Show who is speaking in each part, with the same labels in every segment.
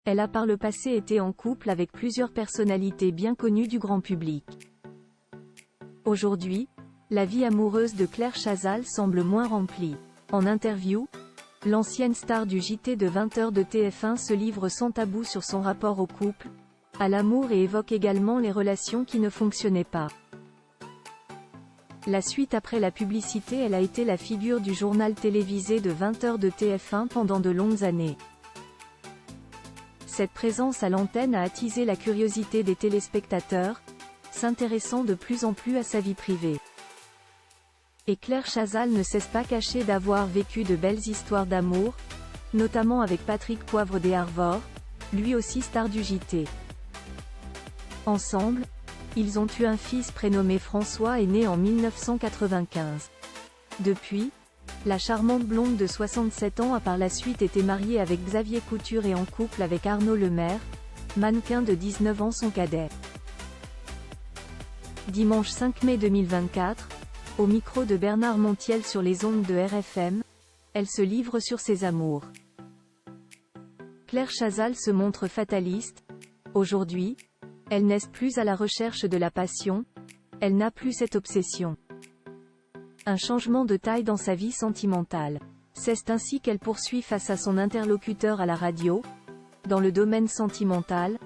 Speaker 1: Elle a par le passé été en couple avec plusieurs personnalités bien connues du grand public. Aujourd'hui, la vie amoureuse de Claire Chazal semble moins remplie. En interview, l'ancienne star du JT de 20h de TF1 se livre sans tabou sur son rapport au couple, à l'amour et évoque également les relations qui ne fonctionnaient pas. La suite après la publicité, elle a été la figure du journal télévisé de 20h de TF1 pendant de longues années. Cette présence à l'antenne a attisé la curiosité des téléspectateurs, s'intéressant de plus en plus à sa vie privée. Et Claire Chazal ne cesse pas cachée d'avoir vécu de belles histoires d'amour, notamment avec Patrick Poivre des Arvor, lui aussi star du JT. Ensemble, ils ont eu un fils prénommé François et né en 1995. Depuis, la charmante blonde de 67 ans a par la suite été mariée avec Xavier Couture et en couple avec Arnaud Lemaire, mannequin de 19 ans son cadet. Dimanche 5 mai 2024, au micro de Bernard Montiel sur les ondes de RFM, elle se livre sur ses amours. Claire Chazal se montre fataliste. Aujourd'hui, elle n'est plus à la recherche de la passion, elle n'a plus cette obsession. Un changement de taille dans sa vie sentimentale. C'est ainsi qu'elle poursuit face à son interlocuteur à la radio. Dans le domaine sentimental,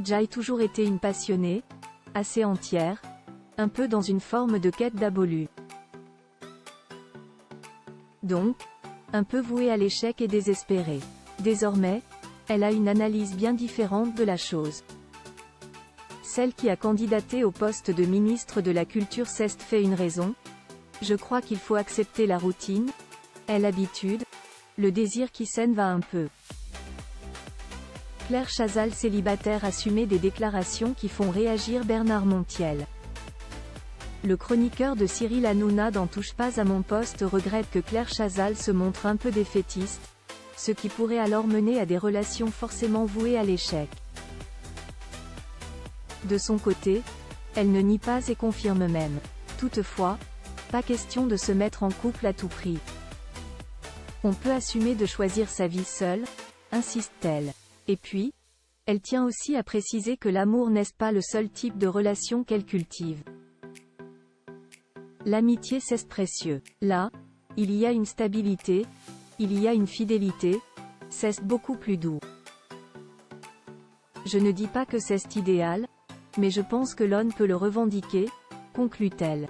Speaker 1: j'ai toujours été une passionnée, assez entière, un peu dans une forme de quête d'absolu. Donc, un peu vouée à l'échec et désespérée. Désormais, elle a une analyse bien différente de la chose. Celle qui a candidaté au poste de ministre de la Culture s'est fait une raison. Je crois qu'il faut accepter la routine, et l'habitude, le désir qui s'en va un peu. Claire Chazal célibataire assumait des déclarations qui font réagir Bernard Montiel. Le chroniqueur de Cyril Hanouna dans Touche pas à mon poste regrette que Claire Chazal se montre un peu défaitiste, ce qui pourrait alors mener à des relations forcément vouées à l'échec. De son côté, elle ne nie pas et confirme même. Toutefois, pas question de se mettre en couple à tout prix. On peut assumer de choisir sa vie seule, insiste-t-elle. Et puis, elle tient aussi à préciser que l'amour n'est pas le seul type de relation qu'elle cultive. L'amitié c'est précieux. Là, il y a une stabilité, il y a une fidélité, c'est beaucoup plus doux. Je ne dis pas que c'est idéal, mais je pense que l'on peut le revendiquer, conclut-elle.